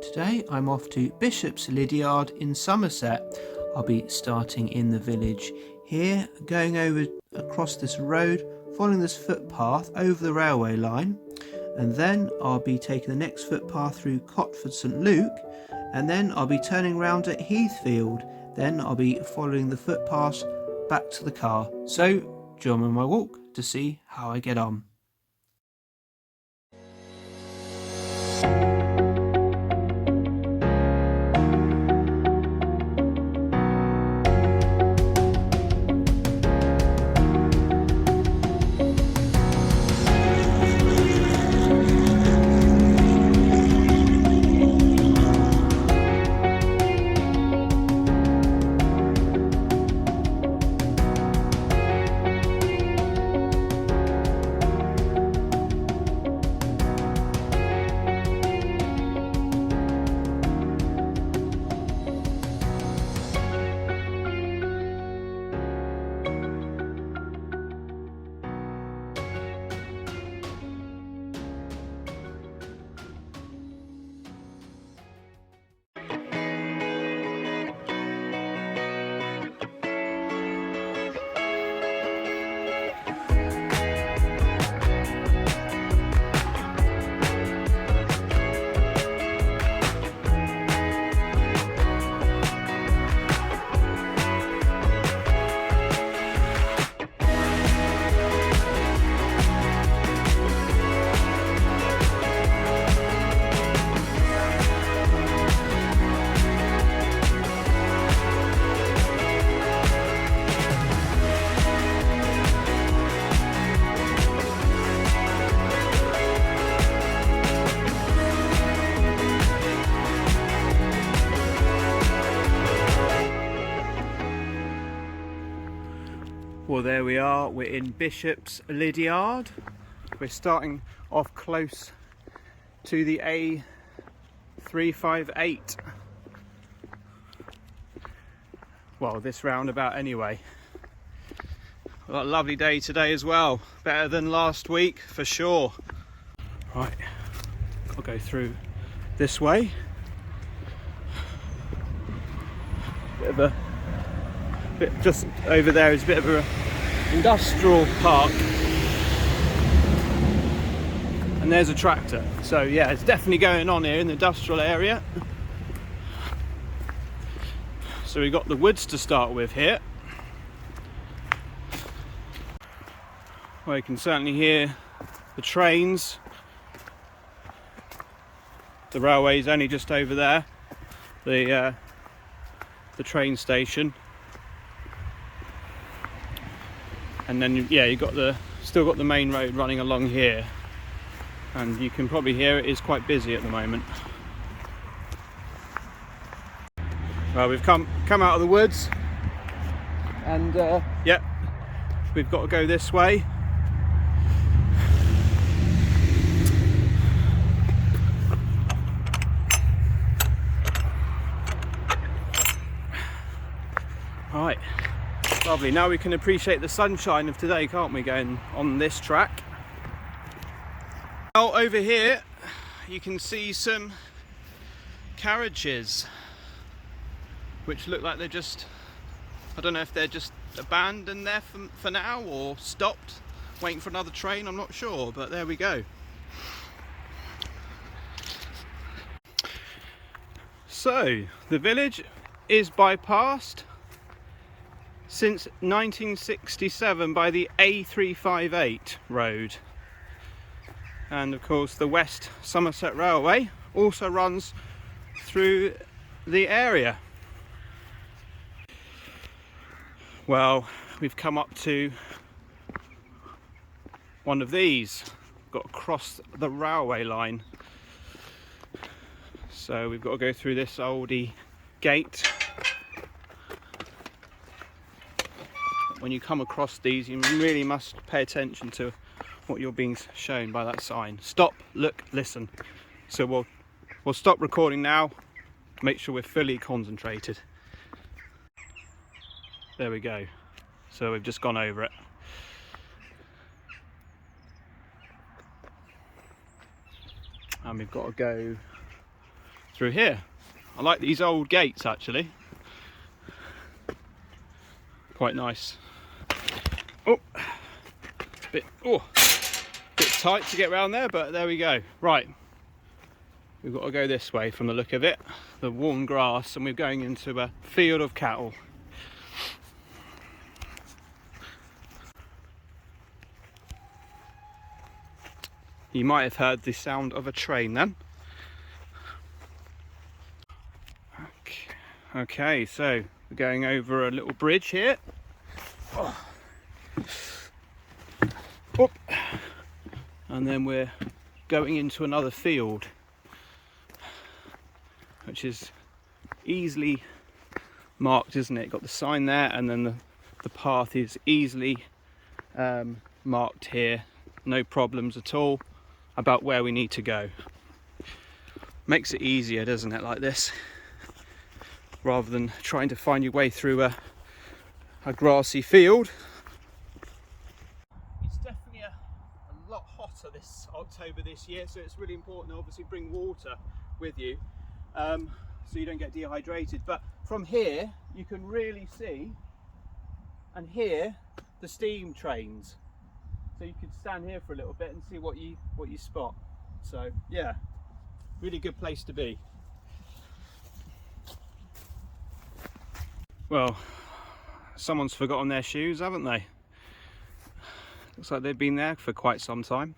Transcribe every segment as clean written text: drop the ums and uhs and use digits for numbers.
Today I'm off to Bishop's Lydeard in Somerset. I'll be starting in the village here, going over across this road, following this footpath over the railway line, and then I'll be taking the next footpath through Cotford St Luke, and then I'll be turning round at Heathfield. Then I'll be following the footpath back to the car. So join me on my walk to see how I get on. Well, there we are, we're in Bishop's Lydeard. We're starting off close to the A358. Well, this roundabout anyway. We've got a lovely day today as well, better than last week for sure. Right, I'll go through this way. Bit of a bit just over there is a bit of a industrial park, and there's a tractor, so yeah, it's definitely going on here in the industrial area. So we've got the woods to start with here. Well, you can certainly hear the trains. The railway's only just over there, the train station. And then yeah, you've got still got the main road running along here, and you can probably hear it is quite busy at the moment. Well, we've come out of the woods, and yeah, we've got to go this way. Right. Lovely, now we can appreciate the sunshine of today, can't we, going on this track. Now over here you can see some carriages which look like they're just, I don't know if they're just abandoned there for now or stopped waiting for another train, I'm not sure, but there we go. So the village is bypassed since 1967 by the A358 road, and of course the West Somerset Railway also runs through the area. Well, we've come up to one of these, got to cross the railway line, so we've got to go through this oldie gate. When you come across these, you really must pay attention to what you're being shown by that sign. Stop, look, listen. So we'll stop recording now, make sure we're fully concentrated. There we go. So we've just gone over it. And we've got to go through here. I like these old gates actually. Quite nice. Oh, bit tight to get around there, but there we go. Right, we've got to go this way from the look of it. The warm grass, and we're going into a field of cattle. You might have heard the sound of a train then. Okay, so we're going over a little bridge here. Oh. Oop. And then we're going into another field, which is easily marked, isn't it? Got the sign there, and then the path is easily marked here. No problems at all about where we need to go. Makes it easier, doesn't it, like this, rather than trying to find your way through a grassy field. It's definitely a lot hotter this October this year, so it's really important to obviously bring water with you, so you don't get dehydrated. But from here you can really see and hear the steam trains, so you could stand here for a little bit and see what you spot. So yeah, really good place to be. Well, someone's forgotten their shoes, haven't they? Looks like they've been there for quite some time.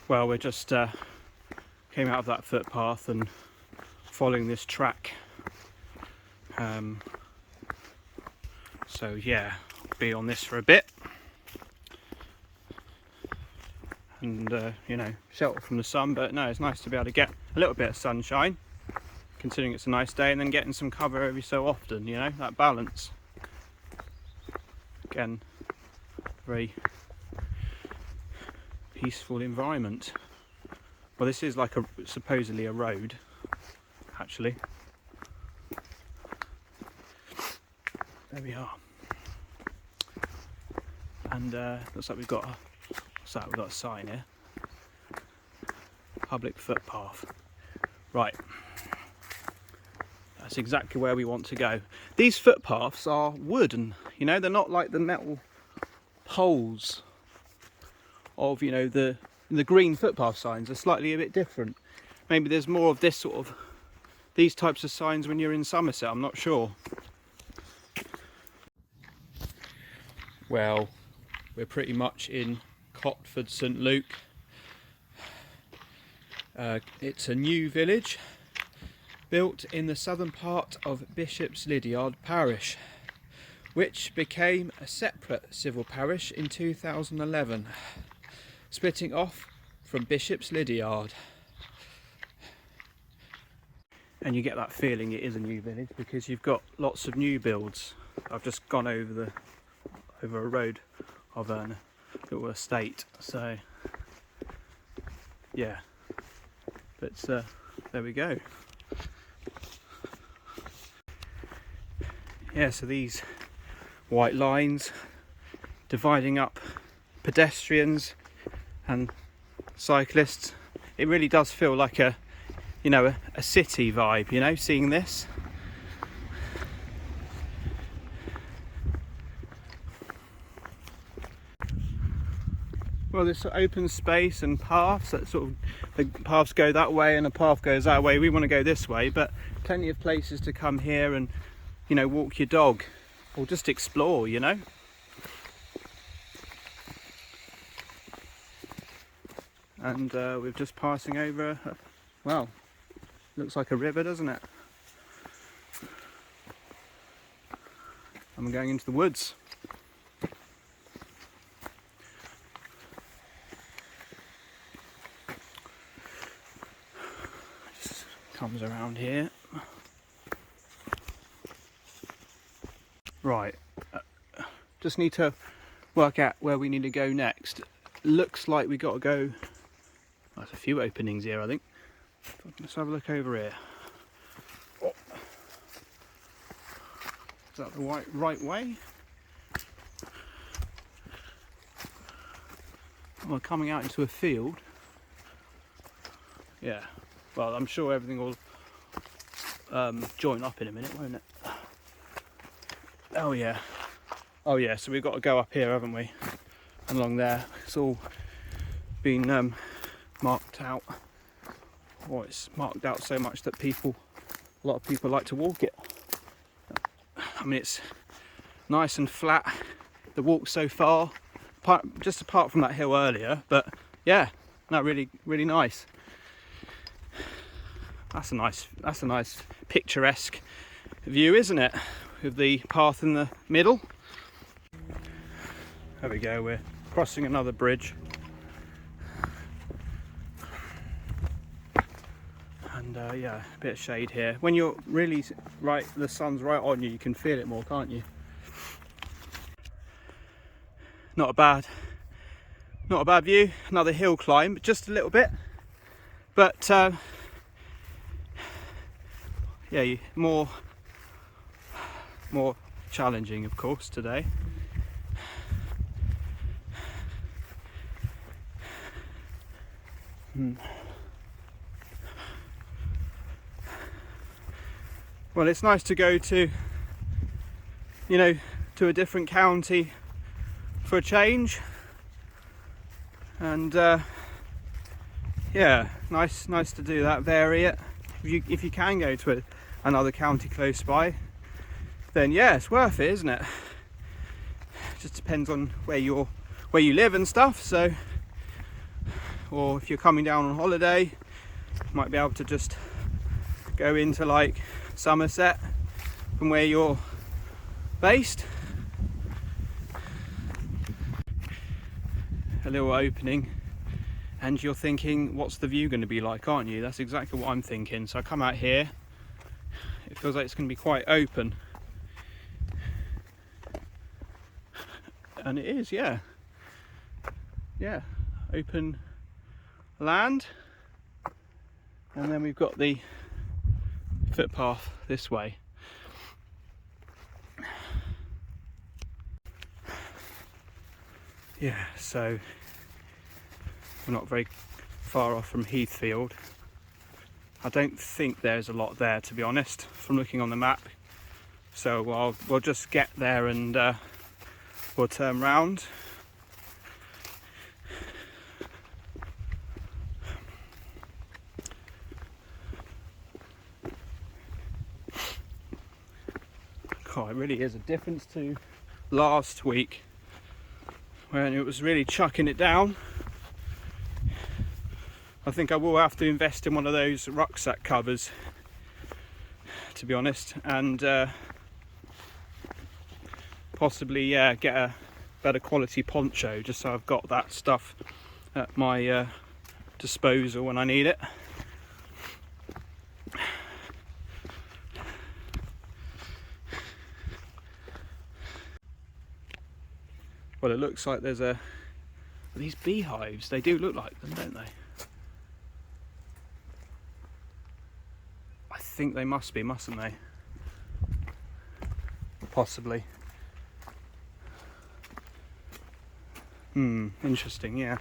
Well, we just came out of that footpath and following this track. So yeah, be on this for a bit. And you know, shelter from the sun, but no, it's nice to be able to get a little bit of sunshine, considering it's a nice day, and then getting some cover every so often, you know, that balance. Again, very peaceful environment. Well, this is like supposedly a road, actually. There we are. And looks like we've got a sign here. Public footpath. Right. That's exactly where we want to go. These footpaths are wooden, you know, they're not like the metal poles of, you know, the green footpath signs. They're slightly a bit different. Maybe there's more of these types of signs when you're in Somerset, I'm not sure. Well, we're pretty much in Cotford, St Luke. It's a new village built in the southern part of Bishop's Lydeard parish, which became a separate civil parish in 2011, splitting off from Bishop's Lydeard. And you get that feeling it is a new village because you've got lots of new builds. I've just gone over a road of a little estate, so yeah, but there we go. Yeah, so these white lines dividing up pedestrians and cyclists, it really does feel like a city vibe, you know, seeing this. Well, there's open space and paths that sort of, the paths go that way and the path goes that way. We want to go this way, but plenty of places to come here and, you know, walk your dog or just explore, you know. And we're just passing over, well, looks like a river, doesn't it? And we're going into the woods. Just comes around here. Right, just need to work out where we need to go next. Looks like we got to go, there's a few openings here, I think. Let's have a look over here. Oh. Is that the right way? we're coming out into a field. Yeah, well, I'm sure everything will join up in a minute, won't it? Oh yeah, so we've got to go up here, haven't we? Along there, it's all been marked out. Or it's marked out so much that a lot of people like to walk it. I mean, it's nice and flat, the walk so far, just apart from that hill earlier, but yeah, no, really nice. That's a nice picturesque view, isn't it? With the path in the middle. There we go, we're crossing another bridge. And yeah, a bit of shade here. When you're really right, the sun's right on you, you can feel it more, can't you? Not a bad view. Another hill climb, just a little bit. But yeah, more challenging, of course, today. Well, it's nice to go to, to a different county for a change, and yeah, nice to do that, vary it. If you can go to another county close by, then yeah, it's worth it, isn't it? Just depends on where you live and stuff. So, or if you're coming down on holiday, you might be able to just go into like Somerset from where you're based. A little opening, and you're thinking, what's the view going to be like, aren't you? That's exactly what I'm thinking. So I come out here, it feels like it's going to be quite open, and it is, yeah, open land. And then we've got the footpath this way. Yeah, so we're not very far off from Heathfield. I don't think there's a lot there, to be honest, from looking on the map. So we'll just get there and we'll turn round. God, it really is a difference to last week, when it was really chucking it down. I think I will have to invest in one of those rucksack covers, to be honest, and possibly get a better quality poncho, just so I've got that stuff at my disposal when I need it. Well, it looks like there's these beehives. They do look like them, don't they? I think they must be, mustn't they? Possibly. Interesting, yeah.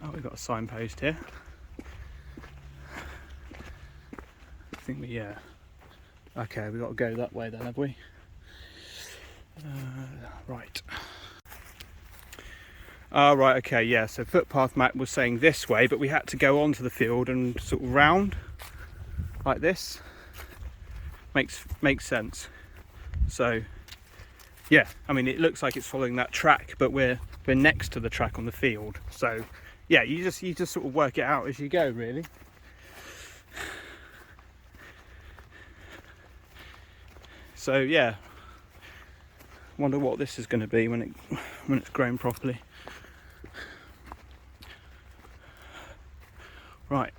Oh, we've got a signpost here. I think yeah. Okay, we've got to go that way then, have we? Right. Right, okay, yeah, so footpath map was saying this way, but we had to go onto the field and sort of round like this. Makes sense. So yeah, I mean, it looks like it's following that track, but we're next to the track on the field. So yeah, you just sort of work it out as you go, really. So yeah, wonder what this is going to be when it's grown properly. Right,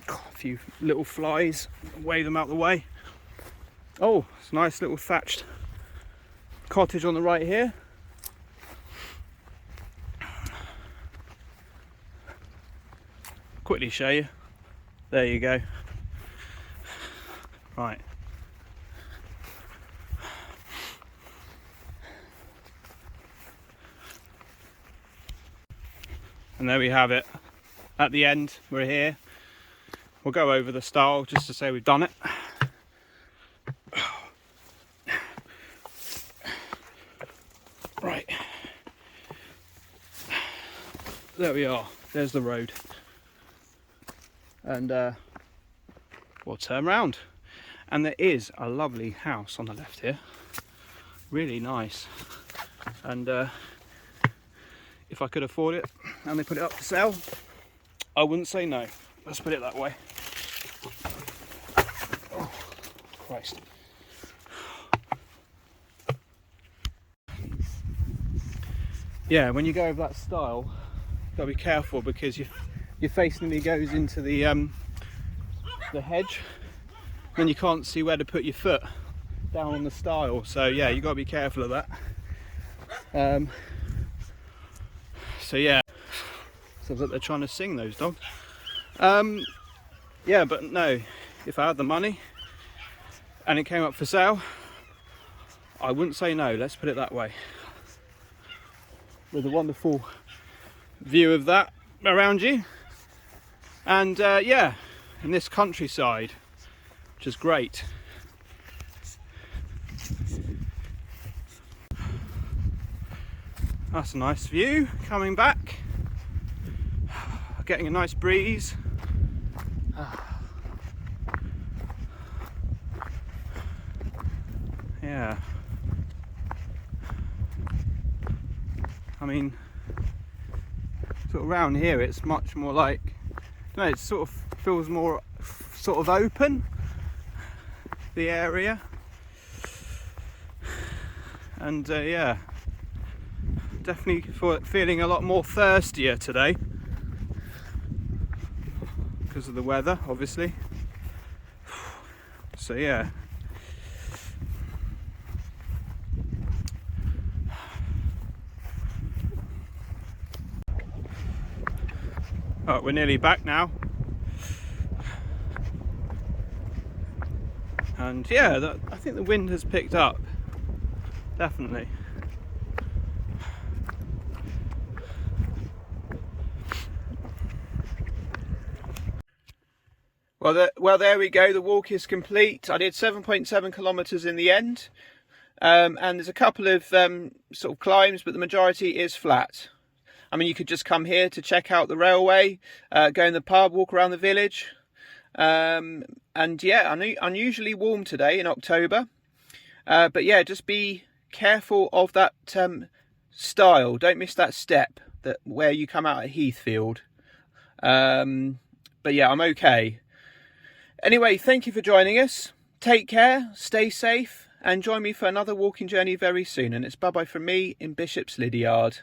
got a few little flies, wave them out the way. Oh, it's a nice little thatched cottage on the right here. Quickly show you. There you go. Right. And there we have it. At the end, we're here. We'll go over the style just to say we've done it. Right. There we are. There's the road. And we'll turn round. And there is a lovely house on the left here. Really nice. And if I could afford it and they put it up for sale, I wouldn't say no. Let's put it that way. Oh, Christ. Yeah, when you go over that stile, you've got to be careful because your face nearly goes into the hedge. Then you can't see where to put your foot down on the stile. So yeah, you've got to be careful of that. So yeah, sounds like they're trying to sing, those dogs. Yeah, but no, if I had the money and it came up for sale, I wouldn't say no, let's put it that way. With a wonderful view of that around you. And yeah, in this countryside, which is great. That's a nice view coming back. Getting a nice breeze. Yeah. I mean, sort of around here it's much more like, no, it sort of feels more sort of open, the area. And yeah, definitely feeling a lot more thirstier today because of the weather, obviously. So yeah. Right, we're nearly back now. And yeah, I think the wind has picked up, definitely. Well, there we go. The walk is complete. I did 7.7 kilometers in the end, and there's a couple of sort of climbs, but the majority is flat. I mean, you could just come here to check out the railway, go in the pub, walk around the village, and yeah, unusually warm today in October, but yeah, just be careful of that stile. Don't miss that step where you come out at Heathfield. But yeah, I'm okay. Anyway, thank you for joining us. Take care, stay safe, and join me for another walking journey very soon. And it's bye-bye from me in Bishop's Lydeard.